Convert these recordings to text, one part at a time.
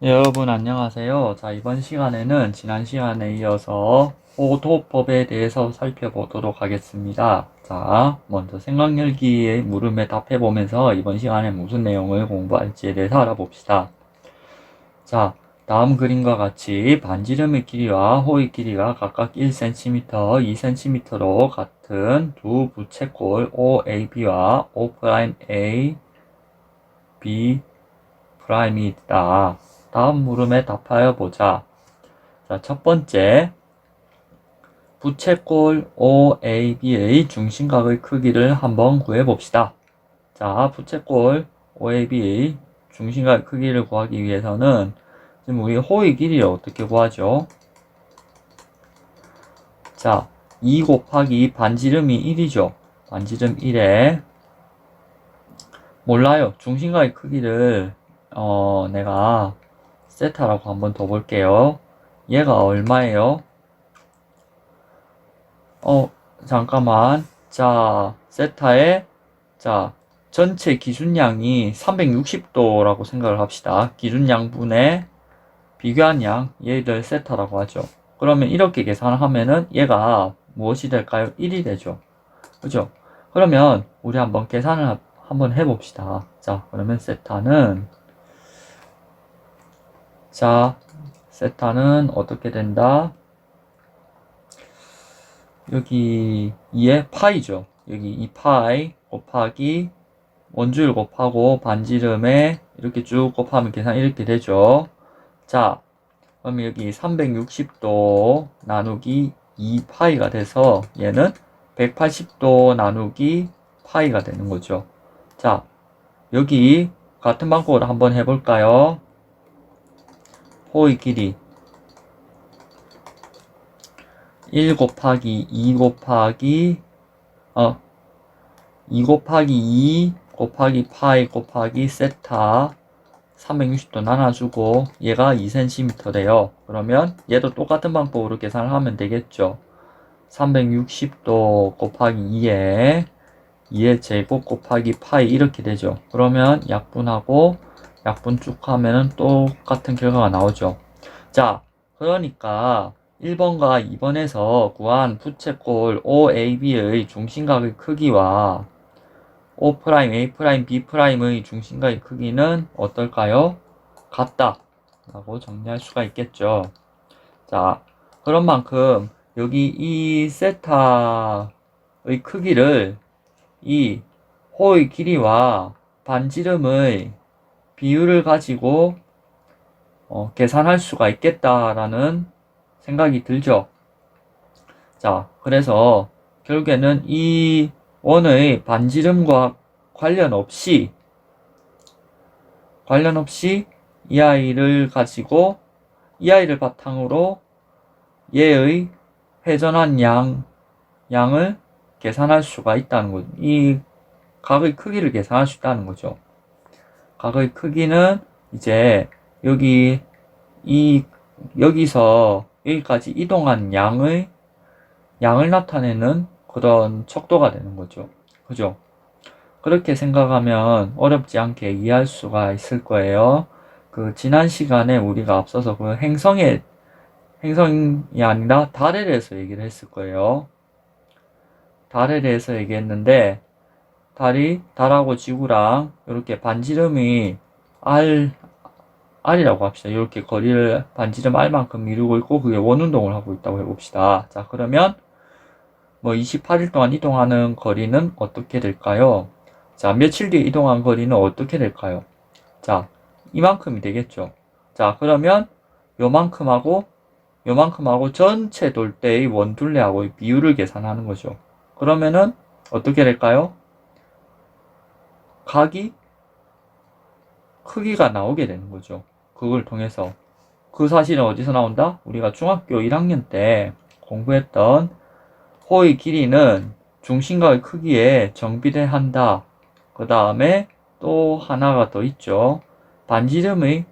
네, 여러분 안녕하세요. 자, 이번 시간에는 지난 시간에 이어서 호도법에 대해서 살펴보도록 하겠습니다. 자, 먼저 생각열기의 물음에 답해보면서 이번 시간에 무슨 내용을 공부할지에 대해서 알아봅시다. 자, 다음 그림과 같이 반지름의 길이와 호의 길이가 각각 1cm, 2cm로 같은 두 부채꼴 OAB와 O'A, B, 프라임이 있다. 다음 물음에 답하여 보자. 자, 첫 번째, 부채꼴 OAB의 중심각의 크기를 한번 구해봅시다. 자, 부채꼴 OAB의 중심각 크기를 구하기 위해서는 지금 우리 호의 길이를 어떻게 구하죠? 자, 2 곱하기 반지름이 1이죠. 반지름 1에 몰라요. 중심각의 크기를 내가 세타라고 한번 더 볼게요. 얘가 얼마예요? 잠깐만. 자, 세타의, 자, 전체 기준량이 360도라고 생각을 합시다. 기준량분의 비교한 양, 얘를 세타라고 하죠. 그러면 이렇게 계산을 하면은 얘가 무엇이 될까요? 1이 되죠. 그죠? 그러면 우리 한번 계산을 한번 해봅시다. 자, 그러면 세타는 어떻게 된다? 여기 2의 파이죠. 여기 2파이 곱하기 원주율 곱하고 반지름에 이렇게 쭉 곱하면 계산 이렇게 되죠. 자, 그럼 여기 360도 나누기 2파이가 돼서 얘는 180도 나누기 파이가 되는 거죠. 자, 여기 같은 방법으로 한번 해볼까요? 호의 길이 1 곱하기 2 곱하기 2 곱하기 2 곱하기 파이 곱하기 세타 360도 나눠주고 얘가 2cm 돼요. 그러면 얘도 똑같은 방법으로 계산을 하면 되겠죠. 360도 곱하기 2의 제곱 곱하기 파이 이렇게 되죠. 그러면 약분하고 약분 쭉 하면은 똑같은 결과가 나오죠. 자, 그러니까 1번과 2번에서 구한 부채꼴 OAB의 중심각의 크기와 O', A', B'의 중심각의 크기는 어떨까요? 같다 라고 정리할 수가 있겠죠. 자, 그런 만큼 여기 이 세타의 크기를 이 호의 길이와 반지름의 비율을 가지고 계산할 수가 있겠다라는 생각이 들죠. 자, 그래서 결국에는 이 원의 반지름과 관련 없이 이 아이를 가지고 이 아이를 바탕으로 얘의 회전한 양을 계산할 수가 있다는 거죠. 이 각의 크기를 계산할 수 있다는 거죠. 각의 크기는 이제 여기서 여기까지 이동한 양을 나타내는 그런 척도가 되는 거죠. 그죠? 그렇게 생각하면 어렵지 않게 이해할 수가 있을 거예요. 지난 시간에 우리가 앞서서 행성이 아니라 달에 대해서 얘기를 했을 거예요. 달에 대해서 얘기했는데, 달하고 지구랑 이렇게 반지름이 R이라고 합시다. 이렇게 거리를 반지름 R만큼 이루고 있고, 그게 원운동을 하고 있다고 해봅시다. 자, 그러면 28일 동안 이동하는 거리는 어떻게 될까요? 자, 며칠 뒤에 이동한 거리는 어떻게 될까요? 자, 이만큼이 되겠죠. 자, 그러면 요만큼하고 전체 돌 때의 원둘레하고의 비율을 계산하는 거죠. 그러면은 어떻게 될까요? 각이 크기가 나오게 되는 거죠. 그걸 통해서. 그 사실은 어디서 나온다? 우리가 중학교 1학년 때 공부했던 호의 길이는 중심각의 크기에 정비례한다. 그 다음에 또 하나가 더 있죠. 반지름의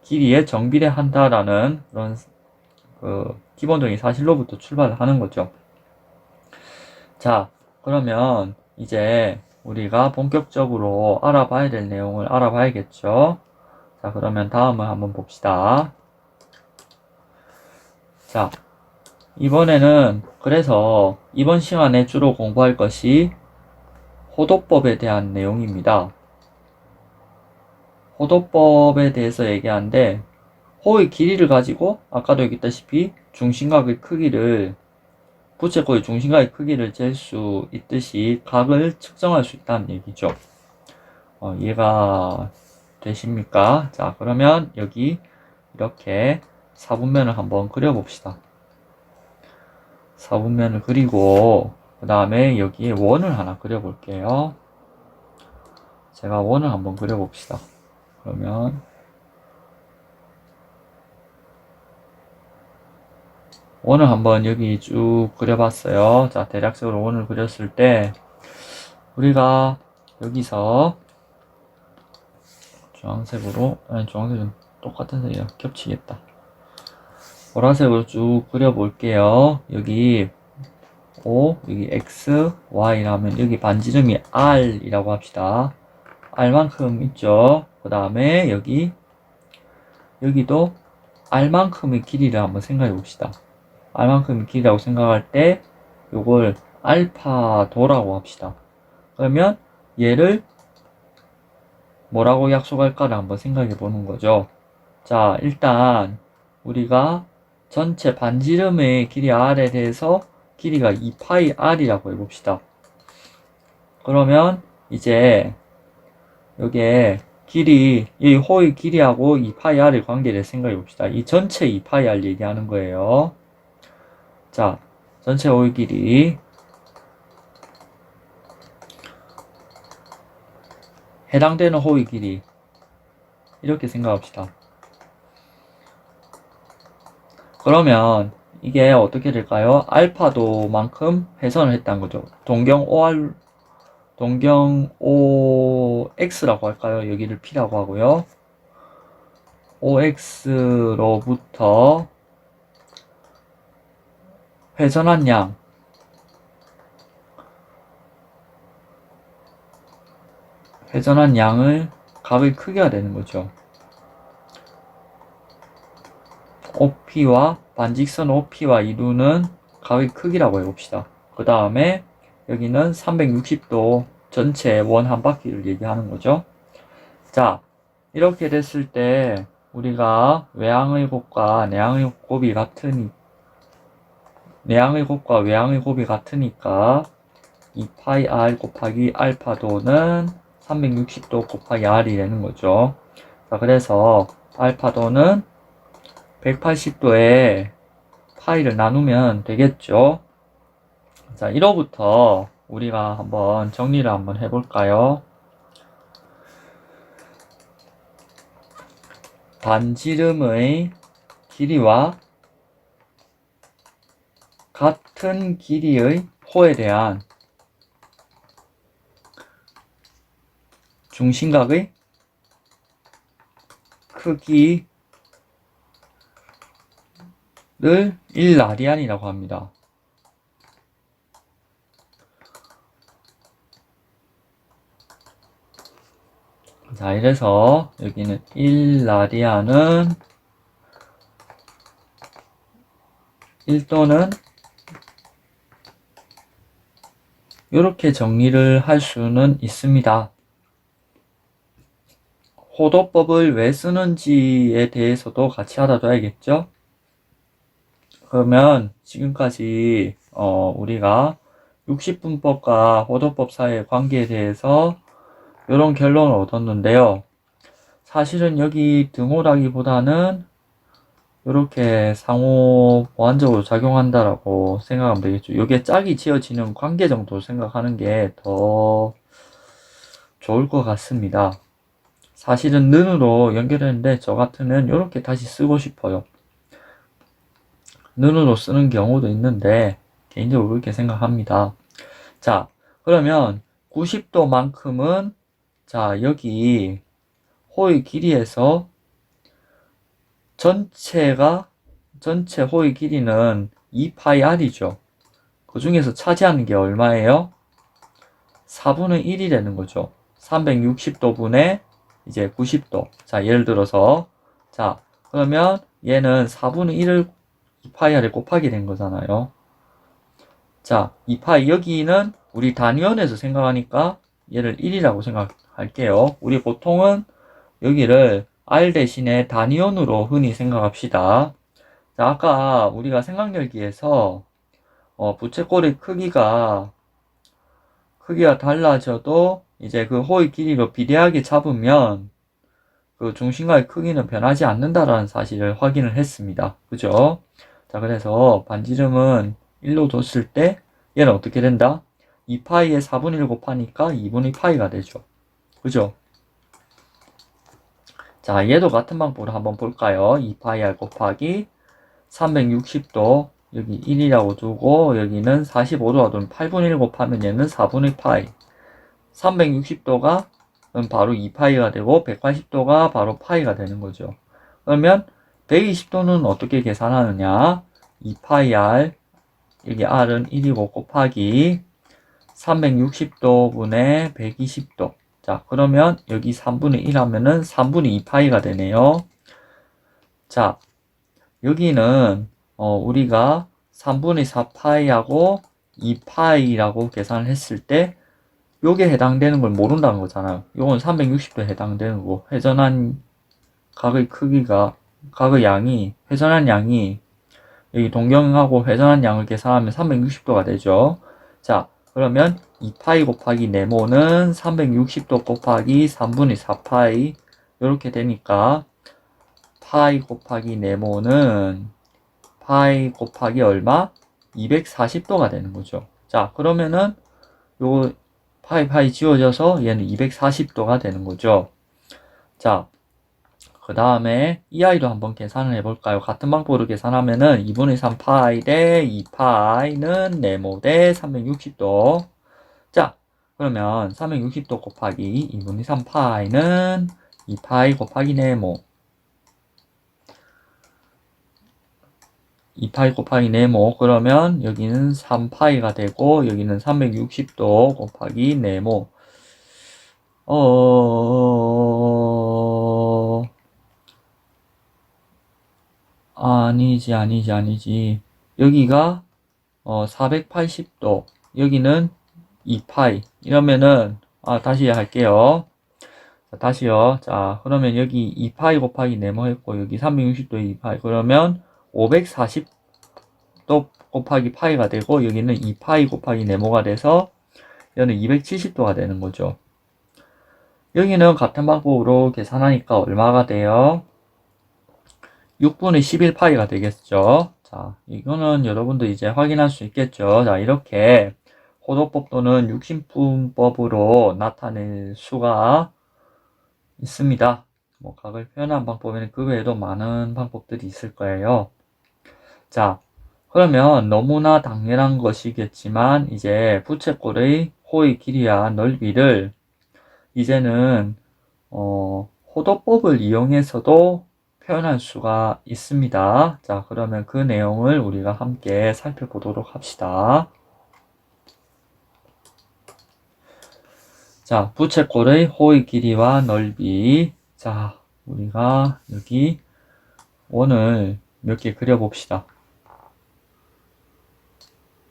길이에 정비례한다라는 그런 기본적인 사실로부터 출발을 하는 거죠. 자, 그러면 이제 우리가 본격적으로 알아봐야 될 내용을 알아봐야겠죠. 자, 그러면 다음을 한번 봅시다. 자, 이번에는 그래서 이번 시간에 주로 공부할 것이 호도법에 대한 내용입니다. 호도법에 대해서 얘기하는데 호의 길이를 가지고 아까도 얘기했다시피 중심각의 크기를 부채꼴의 중심각의 크기를 잴 수 있듯이 각을 측정할 수 있다는 얘기죠. 이해가 되십니까? 자, 그러면 여기 이렇게 사분면을 한번 그려봅시다. 사분면을 그리고 그 다음에 여기에 원을 하나 그려볼게요. 제가 원을 한번 그려봅시다. 그러면 원을 한번 여기 쭉 그려봤어요. 자, 대략적으로 원을 그렸을 때 우리가 여기서 주황색으로, 아니 주황색은 똑같은 색이야. 겹치겠다. 보라색으로 쭉 그려볼게요. 여기 O, 여기 X, Y라면 여기 반지름이 R이라고 합시다. R만큼 있죠. 그 다음에 여기도 R만큼의 길이를 한번 생각해 봅시다. R만큼의 길이라고 생각할 때 요걸 알파도라고 합시다. 그러면 얘를 뭐라고 약속할까를 한번 생각해 보는 거죠. 자, 일단 우리가 전체 반지름의 길이 R에 대해서 길이가 2파이 R이라고 해봅시다. 그러면 이제 여기에 이 호의 길이하고 2파이 R의 관계를 생각해 봅시다. 이 전체 2파이 R 얘기하는 거예요. 자, 전체 호의 길이 해당되는 호의 길이 이렇게 생각합시다. 그러면 이게 어떻게 될까요? 알파도만큼 회선을 했다는 거죠. 동경 OX라고 할까요? 여기를 P라고 하고요. OX로부터 회전한 양을 각의 크기가 되는 거죠. OP와 반직선 OP와 이루는 각의 크기라고 해봅시다. 그 다음에 여기는 360도 전체 원 한 바퀴를 얘기하는 거죠. 자, 이렇게 됐을 때 우리가 외항의 곱과 내항의 곱이 같으니까 2파이 R 곱하기 알파도는 360도 곱하기 R이 되는 거죠. 자, 그래서 알파도는 180도에 파이를 나누면 되겠죠. 자, 1호부터 우리가 한번 정리를 한번 해볼까요? 반지름의 길이와 같은 길이의 호에 대한 중심각의 크기를 1라디안이라고 합니다. 자, 이래서 여기는 1라디안은 1도는 이렇게 정리를 할 수는 있습니다. 호도법을 왜 쓰는지에 대해서도 같이 알아둬야겠죠? 그러면 지금까지 우리가 60분법과 호도법 사이의 관계에 대해서 이런 결론을 얻었는데요. 사실은 여기 등호라기보다는 이렇게 상호 보완적으로 작용한다라고 생각하면 되겠죠. 이게 짝이 지어지는 관계 정도 생각하는 게 더 좋을 것 같습니다. 사실은 는으로 연결했는데 저 같으면 이렇게 다시 쓰고 싶어요. 는으로 쓰는 경우도 있는데 개인적으로 그렇게 생각합니다. 자, 그러면 90도만큼은 자, 여기 호의 길이에서 전체 호의 길이는 2파이 R이죠. 그 중에서 차지하는 게 얼마예요? 4분의 1이 되는 거죠. 360도 분의 이제 90도. 자, 예를 들어서, 자, 그러면 얘는 4분의 1을 2파이를 곱하게 된 거잖아요. 자, 2파이, 여기는 우리 단위원에서 생각하니까 얘를 1이라고 생각할게요. 우리 보통은 여기를 R 대신에 단위원으로 흔히 생각합시다. 자, 아까 우리가 생각열기에서 부채꼴의 크기가 달라져도 이제 그 호의 길이로 비례하게 잡으면 그 중심과의 크기는 변하지 않는다라는 사실을 확인을 했습니다. 그죠? 자, 그래서 반지름은 1로 뒀을 때 얘는 어떻게 된다? 2파이에 4분의 1 곱하니까 2분의 파이가 되죠. 그죠? 자, 얘도 같은 방법으로 한번 볼까요? 2파이 r 곱하기 360도 여기 1이라고 두고 여기는 45도가 되면 8분의 1 곱하면 얘는 4분의 파이 360도가 바로 2파이가 되고 180도가 바로 파이가 되는 거죠. 그러면 120도는 어떻게 계산하느냐? 2파이 r 여기 r은 1이고 곱하기 360도 분의 120도. 자, 그러면 여기 3분의 1 하면은 3분의 2파이가 되네요. 자, 여기는 우리가 3분의 4파이하고 2파이라고 계산을 했을 때 요게 해당되는 걸 모른다는 거잖아요. 요건 360도 해당되는 거고 회전한 각의 크기가 각의 양이 회전한 양이 여기 동경하고 회전한 양을 계산하면 360도가 되죠. 자, 그러면 2파이 곱하기 네모는 360도 곱하기 3분의 4파이 이렇게 되니까 파이 곱하기 네모는 파이 곱하기 얼마? 240도가 되는 거죠. 자, 그러면은 요 파이 지워져서 얘는 240도가 되는 거죠. 자, 그 다음에 이 아이도 한번 계산을 해볼까요? 같은 방법으로 계산하면은 2분의 3파이 대 2파이는 네모 대 360도. 자, 그러면 360도 곱하기 2분의 3파이는 2파이 곱하기 네모. 2파이 곱하기 네모. 그러면 여기는 3파이가 되고 여기는 360도 곱하기 네모. 아니지. 여기가 480도. 여기는 2파이. 이러면은 다시 할게요. 자, 다시요. 자, 그러면 여기 2파이 곱하기 네모 했고 여기 360도 2파이. 그러면 540도 곱하기 파이가 되고 여기는 2파이 곱하기 네모가 돼서 얘는 270도가 되는 거죠. 여기는 같은 방법으로 계산하니까 얼마가 돼요? 6분의 11파이가 되겠죠. 자, 이거는 여러분들 이제 확인할 수 있겠죠. 자, 이렇게 호도법 또는 육신분법으로 나타낼 수가 있습니다. 뭐 각을 표현한 방법에는 그 외에도 많은 방법들이 있을 거예요. 자, 그러면 너무나 당연한 것이겠지만 이제 부채꼴의 호의 길이와 넓이를 이제는 호도법을 이용해서도 표현할 수가 있습니다. 자, 그러면 그 내용을 우리가 함께 살펴보도록 합시다. 자, 부채꼴의 호의 길이와 넓이. 자, 우리가 여기 원을 몇 개 그려봅시다.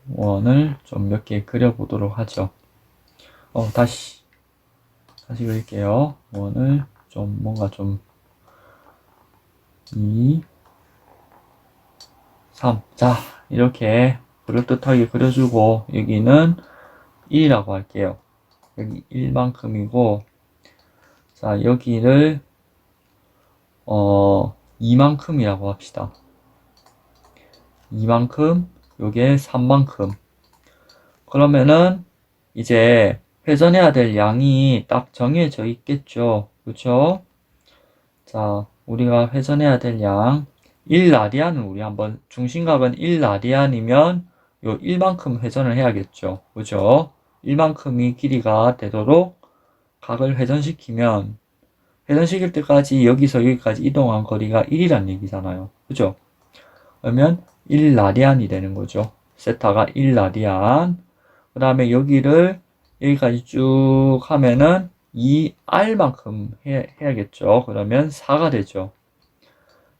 원을 좀 몇 개 그려보도록 하죠. 다시 그릴게요. 원을 좀 뭔가 좀 2, 3. 자, 이렇게 그럴듯하게 그려주고 여기는 1이라고 할게요. 여기 1만큼이고 자, 여기를 2만큼이라고 합시다. 2만큼, 요게 3만큼. 그러면은 이제 회전해야 될 양이 딱 정해져 있겠죠. 그쵸? 자, 우리가 회전해야 될 양 1라디안을 우리 한번 중심각은 1라디안이면 요 1만큼 회전을 해야겠죠. 그죠? 1만큼이 길이가 되도록 각을 회전시키면 회전시킬 때까지 여기서 여기까지 이동한 거리가 1이란 얘기잖아요. 그죠? 그러면 1라디안이 되는 거죠. 세타가 1라디안. 그 다음에 여기를 여기까지 쭉 하면은 2r만큼 해야겠죠. 그러면 4가 되죠.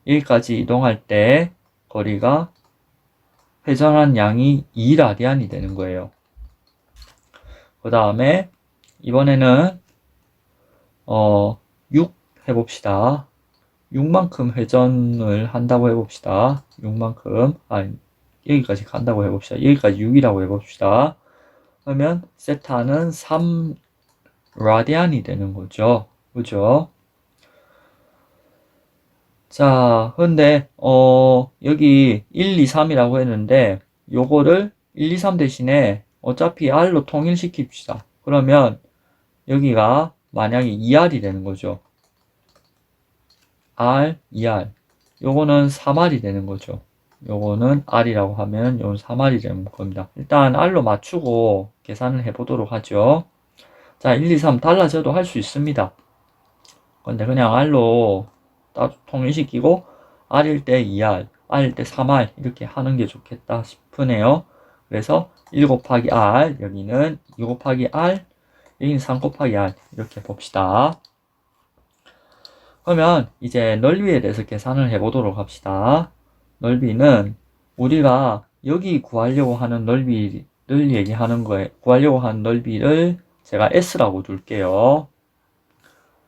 여기까지 이동할 때 거리가 회전한 양이 2라디안이 되는 거예요. 그 다음에 이번에는 6 해봅시다. 6만큼 회전을 한다고 해봅시다. 6만큼 여기까지 간다고 해봅시다. 여기까지 6이라고 해봅시다. 그러면 세타는 3라디안이 되는 거죠. 그죠? 자, 근데 여기 1, 2, 3이라고 했는데 요거를 1, 2, 3 대신에 어차피 R로 통일시킵시다. 그러면 여기가 만약에 2R이 되는 거죠. R, 2R. 요거는 3R이 되는 거죠. 요거는 R이라고 하면 요건 3R이 되는 겁니다. 일단 R로 맞추고 계산을 해보도록 하죠. 자, 1, 2, 3 달라져도 할 수 있습니다. 근데 그냥 R로 통일시키고 R일 때 2R, R일 때 3R 이렇게 하는 게 좋겠다 싶으네요. 그래서 1 곱하기 R, 여기는 2 곱하기 R, 여기는 3 곱하기 R 이렇게 봅시다. 그러면 이제 넓이에 대해서 계산을 해보도록 합시다. 넓이는 우리가 여기 구하려고 하는 넓이를 얘기하는 거예요. 구하려고 하는 넓이를 제가 S라고 둘게요.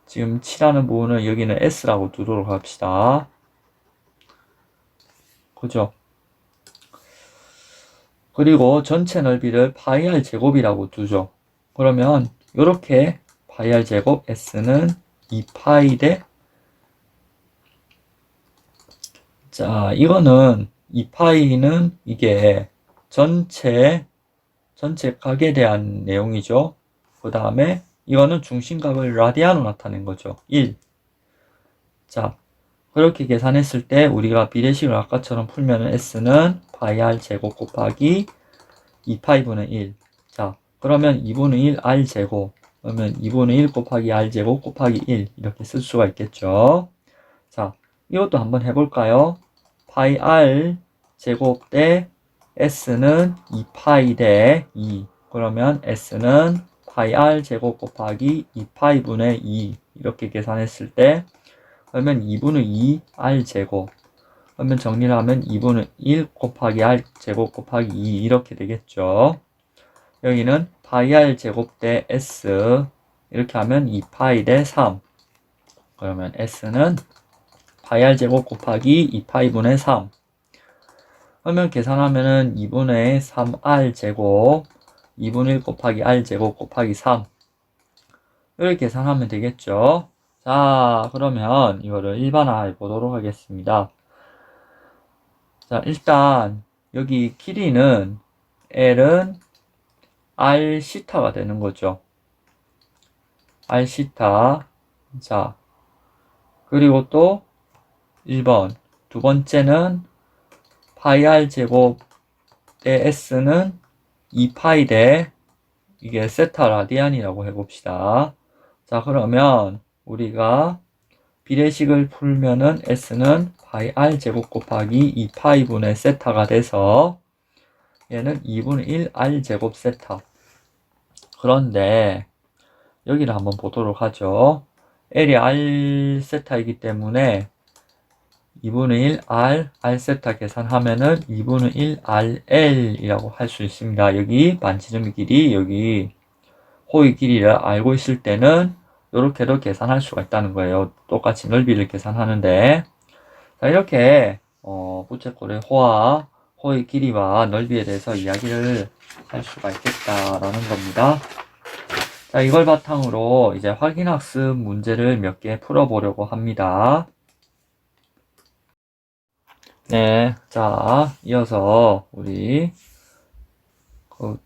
지금 칠하는 부분은 여기는 S라고 두도록 합시다. 그죠? 그리고 전체 넓이를 파이 R 제곱이라고 두죠. 그러면 이렇게 파이 R 제곱 S는 2파이 대 자, 이거는 2파이는 이게 전체 각에 대한 내용이죠. 그 다음에 이거는 중심각을 라디안으로 나타낸 거죠. 1. 자, 그렇게 계산했을 때 우리가 비례식을 아까처럼 풀면은 S는 파이 R 제곱 곱하기 2파이분의 1. 자, 그러면 2분의 1 R 제곱. 그러면 2분의 1 곱하기 R 제곱 곱하기 1. 이렇게 쓸 수가 있겠죠. 자, 이것도 한번 해볼까요? 파이 R 제곱 대 S는 2파이 대 2. 그러면 S는 파이 R 제곱 곱하기 2파이분의 2. 이렇게 계산했을 때 그러면 2분의 2 R 제곱. 그러면 정리를 하면 2분의 1 곱하기 R 제곱 곱하기 2 이렇게 되겠죠. 여기는 파이 R 제곱 대 S 이렇게 하면 2파이 대 3. 그러면 S는 파이 R 제곱 곱하기 2파이분의 3. 그러면 계산하면은 2분의 3R 제곱 2분의 1 곱하기 R 제곱 곱하기 3. 이렇게 계산하면 되겠죠. 자, 그러면 이거를 일반화해 보도록 하겠습니다. 자, 일단 여기 길이는 L은 R 시타가 되는 거죠. R 시타. 자, 그리고 또 1번. 두 번째는 파이 R 제곱 대 S는 2파이 대 이게 세타 라디안이라고 해봅시다. 자, 그러면 우리가 비례식을 풀면은 S는 파이 R 제곱 곱하기 2파이분의 세타가 돼서 얘는 2분의 1 R 제곱 세타. 그런데 여기를 한번 보도록 하죠. L이 R 세타이기 때문에 2분의 1 R 세타 계산하면은 2분의 1 RL이라고 할 수 있습니다. 여기 반지름 길이, 여기 호의 길이를 알고 있을 때는 이렇게도 계산할 수가 있다는 거예요. 똑같이 넓이를 계산하는데. 자, 이렇게 부채꼴의 호와 호의 길이와 넓이에 대해서 이야기를 할 수가 있겠다라는 겁니다. 자, 이걸 바탕으로 이제 확인학습 문제를 몇 개 풀어보려고 합니다. 네, 자, 이어서 우리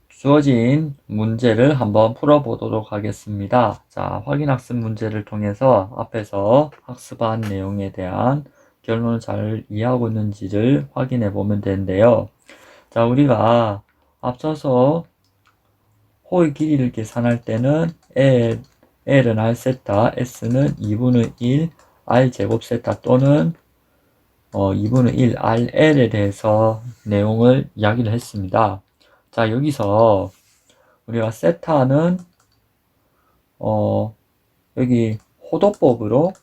주어진 문제를 한번 풀어보도록 하겠습니다. 자, 확인학습 문제를 통해서 앞에서 학습한 내용에 대한 결론을 잘 이해하고 있는지를 확인해 보면 되는데요. 자, 우리가 앞서서 호의 길이를 계산할 때는 L은 R 세타, S는 2분의 1 R 제곱 세타 또는 2분의 1 RL에 대해서 내용을 이야기를 했습니다. 자, 여기서 우리가 세타는 여기 호도법으로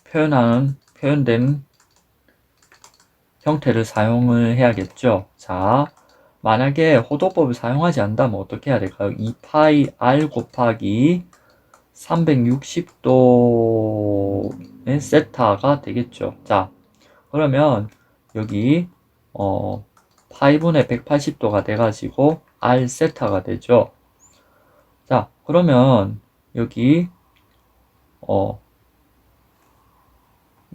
표현된 형태를 사용을 해야겠죠. 자, 만약에 호도법을 사용하지 않는다면 어떻게 해야 될까요? 2파이 r 곱하기 360도의 세타가 되겠죠. 자, 그러면 여기 파이분의 180도가 돼가지고 r 세타가 되죠. 자, 그러면 여기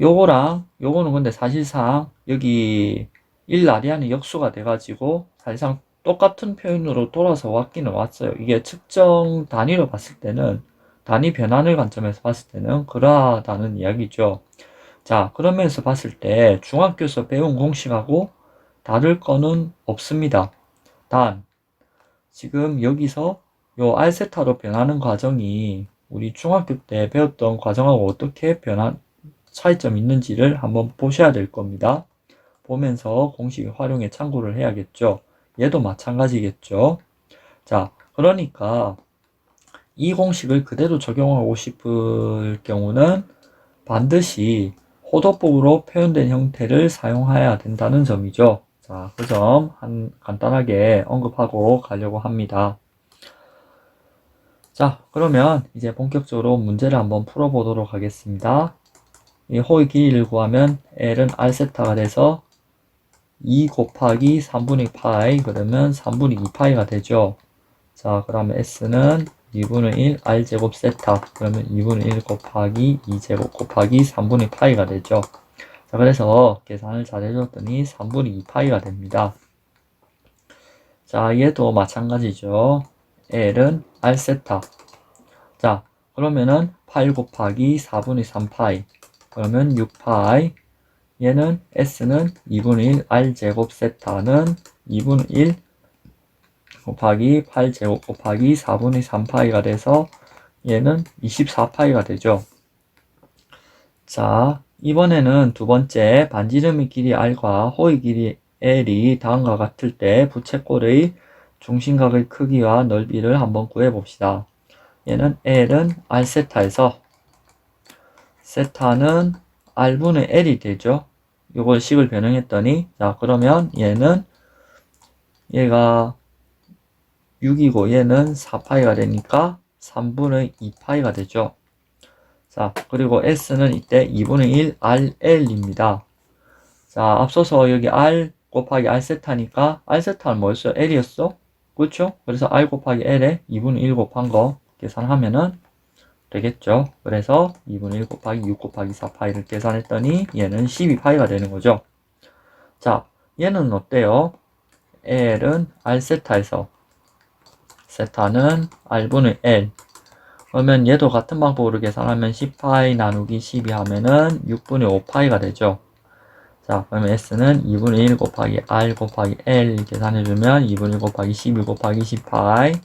요거는 근데 사실상 여기 1라디안이 역수가 돼가지고 사실상 똑같은 표현으로 돌아서 왔기는 왔어요. 이게 측정 단위로 봤을 때는, 단위 변환을 관점에서 봤을 때는 그러하다는 이야기죠. 자, 그런 면에서 봤을 때 중학교에서 배운 공식하고 다를 거는 없습니다. 단, 지금 여기서 요 알세타로 변하는 과정이 우리 중학교 때 배웠던 과정하고 어떻게 차이점이 있는지를 한번 보셔야 될 겁니다. 보면서 공식 활용에 참고를 해야겠죠. 얘도 마찬가지겠죠. 자, 그러니까 이 공식을 그대로 적용하고 싶을 경우는 반드시 호도법으로 표현된 형태를 사용해야 된다는 점이죠. 자, 그 점 간단하게 언급하고 가려고 합니다. 자, 그러면 이제 본격적으로 문제를 한번 풀어보도록 하겠습니다. 이 호의 길이를 구하면 L은 R세타가 돼서 2 곱하기 3분의 파이, 그러면 3분의 2파이가 되죠. 자, 그 다음에 S는 2분의 1 R제곱 세타, 그러면 2분의 1 곱하기 2제곱 곱하기 3분의 파이가 되죠. 자, 그래서 계산을 잘 해줬더니 3분의 2파이가 됩니다. 자, 얘도 마찬가지죠. L은 R세타. 자, 그러면은 8 곱하기 4분의 3파이, 그러면 6파이, 얘는 S는 2분의 1 R제곱 세타는 2분의 1 곱하기 8제곱 곱하기 4분의 3파이가 돼서 얘는 24파이가 되죠. 자, 이번에는 두 번째 반지름의 길이 R과 호의 길이 L이 다음과 같을 때 부채꼴의 중심각의 크기와 넓이를 한번 구해봅시다. 얘는 L은 R세타에서 세타는 R분의 L이 되죠. 요걸 식을 변형했더니, 자, 그러면 얘가 6이고 얘는 4파이가 되니까 3분의 2파이가 되죠. 자, 그리고 S는 이때 2분의 1 RL입니다. 자, 앞서서 여기 R 곱하기 R세타니까 R세타는 뭐였어요? L이었어? 그렇죠? 그래서 R 곱하기 L에 2분의 1 곱한 거 계산하면은 되겠죠. 그래서 2분의 1 곱하기 6 곱하기 4파이를 계산했더니 얘는 12파이가 되는 거죠. 자, 얘는 어때요? L은 R세타에서 세타는 R분의 L. 그러면 얘도 같은 방법으로 계산하면 10파이 나누기 12 하면은 6분의 5파이가 되죠. 자, 그러면 S는 2분의 1 곱하기 R 곱하기 L 계산해주면 2분의 1 곱하기 12 곱하기 10파이.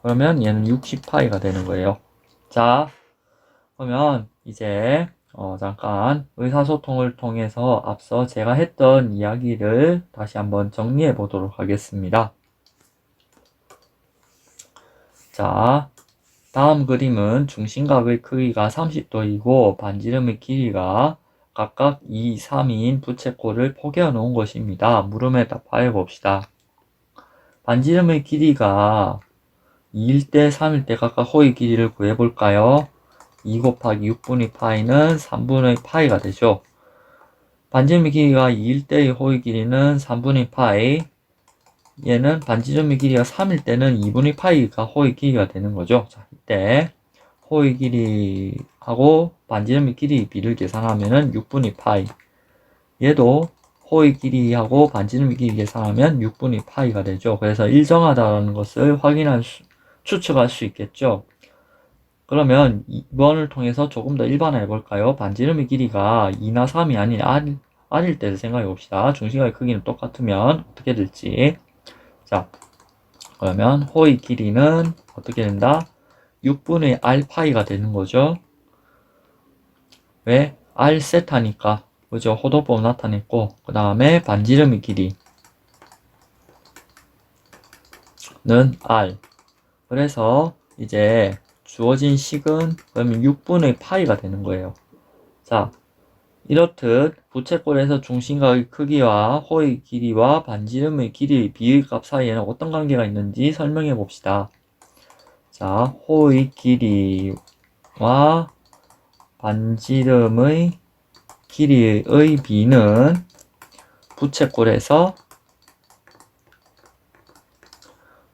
그러면 얘는 60파이가 되는 거예요. 자, 그러면 이제 잠깐 의사소통을 통해서 앞서 제가 했던 이야기를 다시 한번 정리해 보도록 하겠습니다. 자, 다음 그림은 중심각의 크기가 30도이고 반지름의 길이가 각각 2, 3인 부채꼴을 포개어 놓은 것입니다. 물음에 답하여 봅시다. 반지름의 길이가 2일 때, 3일 때 각각 호의 길이를 구해볼까요? 2 곱하기 6분의 파이는 3분의 파이가 되죠. 반지름의 길이가 2일 때의 호의 길이는 3분의 파이, 얘는 반지름의 길이가 3일 때는 2분의 파이가 호의 길이가 되는 거죠. 자, 이때 호의 길이하고 반지름의 길이 비를 계산하면은 6분의 파이. 얘도 호의 길이하고 반지름의 길이 계산하면 6분의 파이가 되죠. 그래서 일정하다는 것을 추측할 수 있겠죠. 그러면 이번을 통해서 조금 더 일반화해 볼까요? 반지름의 길이가 2나 3이 아닌 R일 때를 생각해 봅시다. 중심각의 크기는 똑같으면 어떻게 될지. 자, 그러면 호의 길이는 어떻게 된다? 6분의 R파이가 되는 거죠. 왜? R세타니까. 그죠? 호도법 나타냈고, 그 다음에 반지름의 길이는 R. 그래서 이제 주어진 식은 그러면 6분의 파이가 되는 거예요. 자, 이렇듯 부채꼴에서 중심각의 크기와 호의 길이와 반지름의 길이의 비율값 사이에는 어떤 관계가 있는지 설명해 봅시다. 자, 호의 길이와 반지름의 길이의 비는 부채꼴에서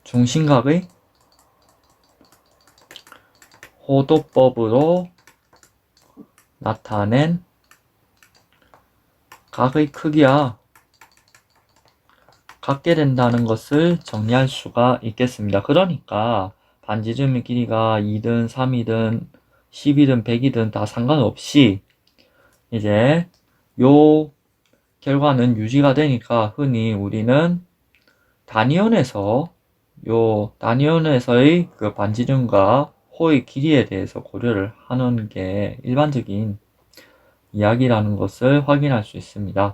중심각의 호도법으로 나타낸 각의 크기와 같게 된다는 것을 정리할 수가 있겠습니다. 그러니까 반지름의 길이가 2든 3이든 10이든 100이든 다 상관없이 이제 요 결과는 유지가 되니까 흔히 우리는 단위원에서의 그 반지름과 호의 길이에 대해서 고려를 하는 게 일반적인 이야기라는 것을 확인할 수 있습니다.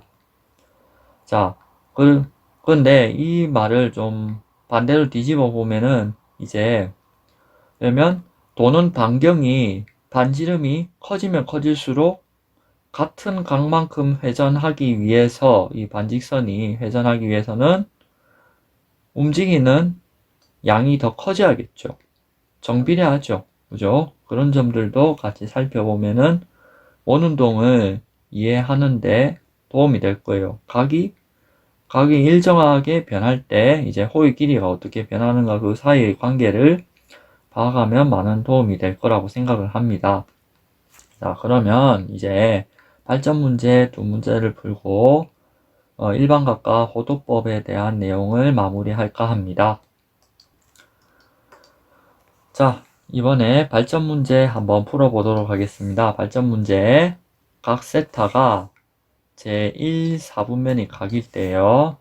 자, 그런데 이 말을 좀 반대로 뒤집어 보면은 이제 그러면 도는 반경이 반지름이 커지면 커질수록 같은 각만큼 회전하기 위해서 이 반직선이 회전하기 위해서는 움직이는 양이 더 커져야겠죠. 정비례하죠. 그죠? 그런 점들도 같이 살펴보면은 원운동을 이해하는데 도움이 될 거예요. 각이 일정하게 변할 때 이제 호의 길이가 어떻게 변하는가 그 사이의 관계를 봐가면 많은 도움이 될 거라고 생각을 합니다. 자, 그러면 이제 발전 문제 두 문제를 풀고 일반각과 호도법에 대한 내용을 마무리할까 합니다. 자, 이번에 발전 문제 한번 풀어보도록 하겠습니다. 발전 문제 각 세타가 제1 4분면이 각일 때요.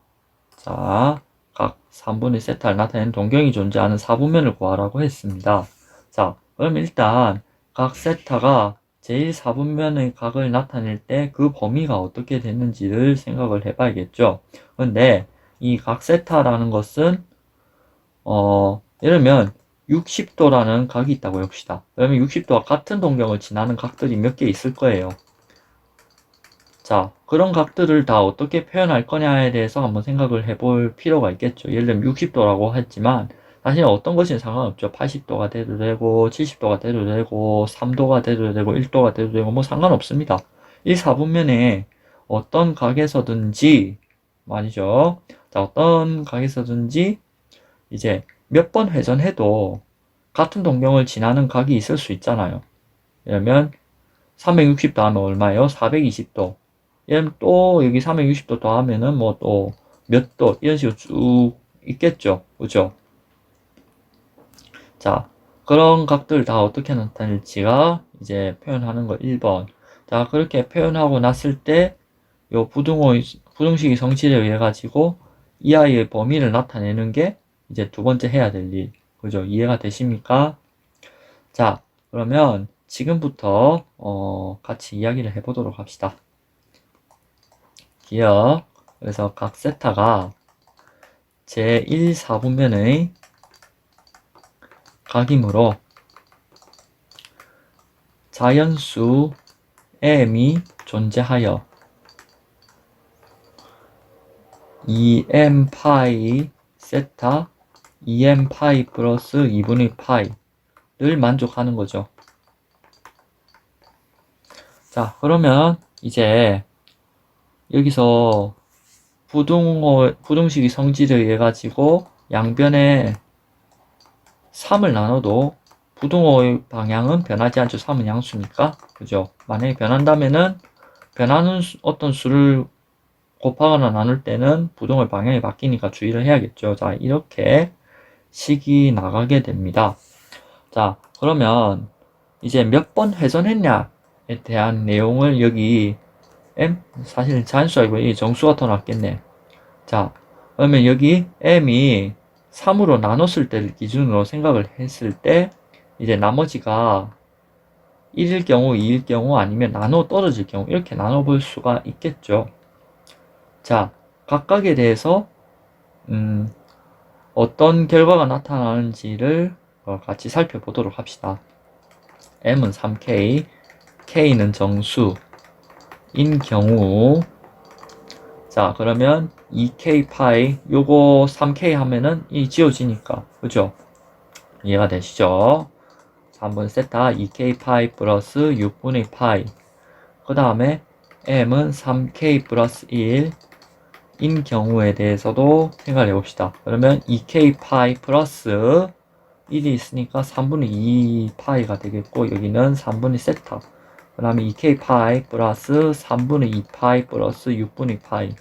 자, 각 3분의 세타를 나타내는 동경이 존재하는 4분면을 구하라고 했습니다. 자, 그럼 일단 각 세타가 제1 4분면의 각을 나타낼 때 그 범위가 어떻게 됐는지를 생각을 해봐야겠죠. 근데 이 각 세타라는 것은 예를 들면 60도라는 각이 있다고 합시다. 그러면 60도와 같은 동경을 지나는 각들이 몇 개 있을 거예요. 자, 그런 각들을 다 어떻게 표현할 거냐에 대해서 한번 생각을 해볼 필요가 있겠죠. 예를 들면 60도라고 했지만 사실 어떤 것이든 상관없죠. 80도가 돼도 되고 70도가 돼도 되고 3도가 돼도 되고 1도가 돼도 되고 뭐 상관없습니다. 1, 4분면에 어떤 각에서든지 말이죠. 자, 어떤 각에서든지 이제 몇 번 회전해도 같은 동경을 지나는 각이 있을 수 있잖아요. 예를 들면 360도 하면 얼마예요? 420도. 얘는 또 여기 360도 더하면은 뭐 또 몇 도 이런 식으로 쭉 있겠죠. 그죠? 자, 그런 각들 다 어떻게 나타낼지가 이제 표현하는 거 1번. 자, 그렇게 표현하고 났을 때 요 부등식의 성질에 의해 가지고 이 아이의 범위를 나타내는 게 이제 두 번째 해야 될 일. 그죠? 이해가 되십니까? 자, 그러면 지금부터 같이 이야기를 해보도록 합시다. 기억. 그래서 각 세타가 제1 4분면의 각이므로 자연수 m이 존재하여 2m 파이 세타 2m 파이 플러스 2분의 파이를 만족하는 거죠. 자, 그러면 이제 여기서 부등식의 성질에 의해 가지고 양변에 3을 나눠도 부등호의 방향은 변하지 않죠. 3은 양수니까. 그죠? 만약에 변한다면은 변하는 어떤 수를 곱하거나 나눌 때는 부등호의 방향이 바뀌니까 주의를 해야겠죠. 자, 이렇게 식이 나가게 됩니다. 자, 그러면 이제 몇 번 회전했냐에 대한 내용을 여기 사실 잔수가 아니고 이 정수가 더 낫겠네. 자, 그러면 여기 m이 3으로 나눴을 때를 기준으로 생각을 했을 때 이제 나머지가 1일 경우, 2일 경우 아니면 나눠 떨어질 경우 이렇게 나눠볼 수가 있겠죠. 자, 각각에 대해서 어떤 결과가 나타나는지를 같이 살펴보도록 합시다. m은 3k, k는 정수인 경우, 자 그러면 2k 파이 요거 3k 하면은 이 지워지니까, 그죠? 이해가 되시죠? 자, 한번 세타 2k 파이 플러스 6분의 파이, 그 다음에 m은 3k 플러스 1인 경우에 대해서도 생각해 봅시다. 그러면 2k 파이 플러스 1이 있으니까 3분의 2 파이가 되겠고, 여기는 3분의 세타, 그 다음에 2k 파이 플러스 3분의 2 파이 플러스 6분의 파이.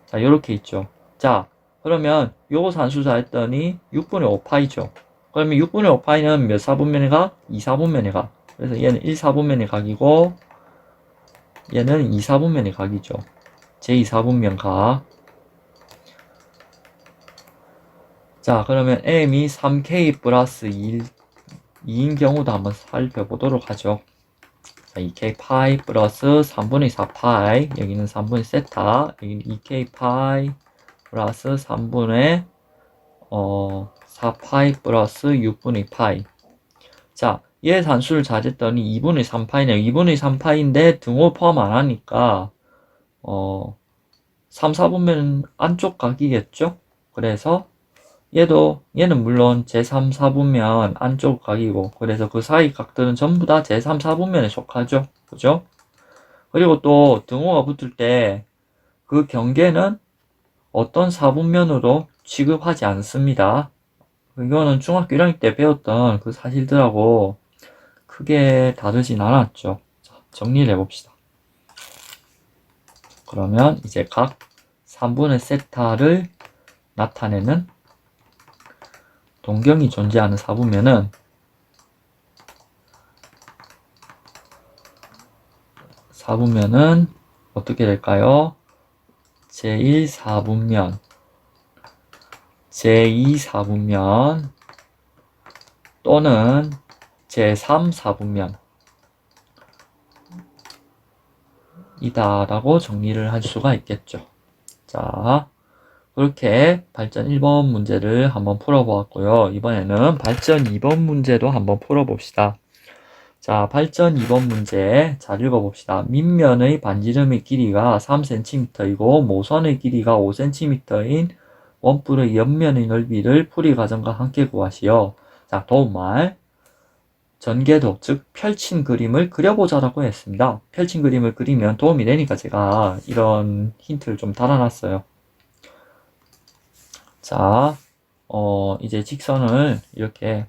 자, 요렇게 있죠. 자, 그러면 요거 산수자 했더니 6분의 5 파이죠. 그러면 6분의 5 파이는 몇 사분면에 가? 2 사분면에 가. 그래서 얘는 1 사분면의 각이고, 얘는 2 사분면의 각이죠. 제 2 사분면 각. 자, 그러면 m이 3k 플러스 2인 경우도 한번 살펴보도록 하죠. 자, 2k 파이 플러스 3분의 4 파이, 여기는 3분의 세타, 여기는 2k 파이 플러스 3분의 4 파이 플러스 6분의 파이. 자, 얘 산수를 찾았더니 2분의 3 파이네요. 2분의 3 파이인데 등호 포함 안 하니까 3, 4분면 안쪽 각이겠죠? 그래서 얘는 물론 제3, 4분면 안쪽 각이고, 그래서 그 사이 각들은 전부 다 제3, 4분면에 속하죠. 그죠? 그리고 또 등호가 붙을 때 그 경계는 어떤 4분면으로 취급하지 않습니다. 이거는 중학교 1학년 때 배웠던 그 사실들하고 크게 다르진 않았죠. 자, 정리를 해봅시다. 그러면 이제 각 3분의 세타를 나타내는 동경이 존재하는 4분면은 어떻게 될까요? 제1 4분면, 제2 4분면 또는 제3 4분면 이다 라고 정리를 할 수가 있겠죠. 자, 그렇게 발전 1번 문제를 한번 풀어보았고요. 이번에는 발전 2번 문제도 한번 풀어봅시다. 자, 발전 2번 문제 잘 읽어봅시다. 밑면의 반지름의 길이가 3cm이고 모선의 길이가 5cm인 원뿔의 옆면의 넓이를 풀이 과정과 함께 구하시오. 자, 도움말. 전개도, 즉 펼친 그림을 그려보자라고 했습니다. 펼친 그림을 그리면 도움이 되니까 제가 이런 힌트를 좀 달아놨어요. 자, 이제 직선을 이렇게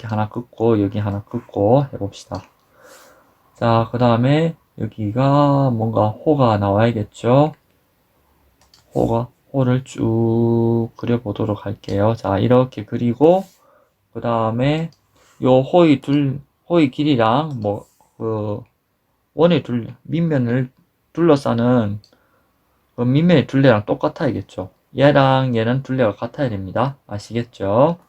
하나 긋고 여기 하나 긋고 해봅시다. 자, 그 다음에 여기가 뭔가 호가 나와야겠죠. 호를 쭉 그려보도록 할게요. 자, 이렇게 그리고 그 다음에 요 호의 길이랑 밑면을 둘러싸는 그 밑면의 둘레랑 똑같아야겠죠. 얘랑 얘는 둘레가 같아야 됩니다. 아시겠죠?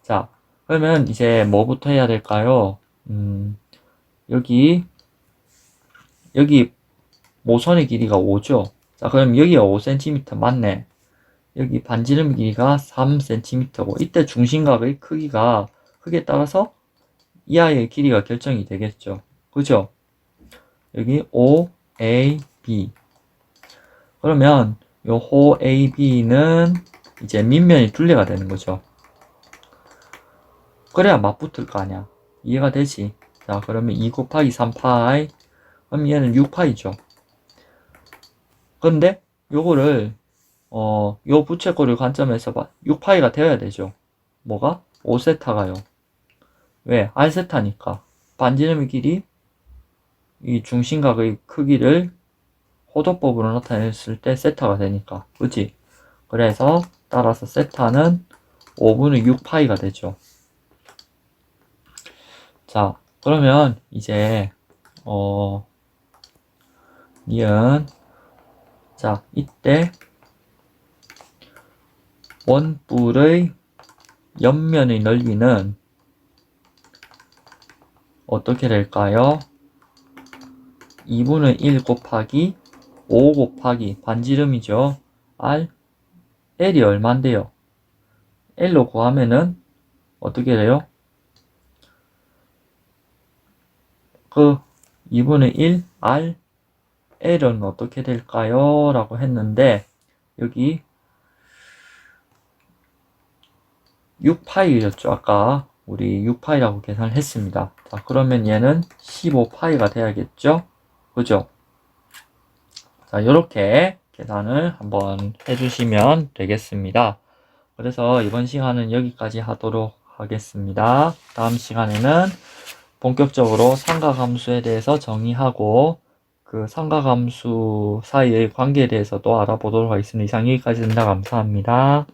자, 그러면 이제 뭐부터 해야 될까요? 여기 모선의 길이가 5죠. 자, 그럼 여기가 5cm 맞네. 여기 반지름 길이가 3cm고, 이때 중심각의 크기에 따라서 이 아이의 길이가 결정이 되겠죠. 그죠? 여기 OAB. 그러면 요 호 AB는 이제 밑면이 둘레가 되는 거죠. 그래야 맞붙을 거 아니야. 이해가 되지? 자, 그러면 2 곱하기 3파이. 그럼 얘는 6파이죠. 근데 요거를 요 부채꼴의 관점에서 6파이가 되어야 되죠. 뭐가? 5세타가요. 왜? R세타니까. 반지름의 길이 이 중심각의 크기를 호도법으로 나타냈을 때 세타가 되니까. 그치? 그래서 따라서 세타는 5분의 6파이가 되죠. 자, 그러면 이제 니은, 자, 이때 원뿔의 옆면의 넓이는 어떻게 될까요? 2분의 1 곱하기 5 곱하기 반지름이죠. L이 얼만데요? L로 구하면은 어떻게 돼요? 그 2분의 1 R L은 어떻게 될까요? 라고 했는데 여기 6파이였죠. 아까 우리 6파이라고 계산을 했습니다. 자, 그러면 얘는 15파이가 돼야겠죠? 그죠? 자, 이렇게 계산을 한번 해주시면 되겠습니다. 그래서 이번 시간은 여기까지 하도록 하겠습니다. 다음 시간에는 본격적으로 삼각함수에 대해서 정의하고 그 삼각함수 사이의 관계에 대해서도 알아보도록 하겠습니다. 이상 여기까지 됩니다. 감사합니다.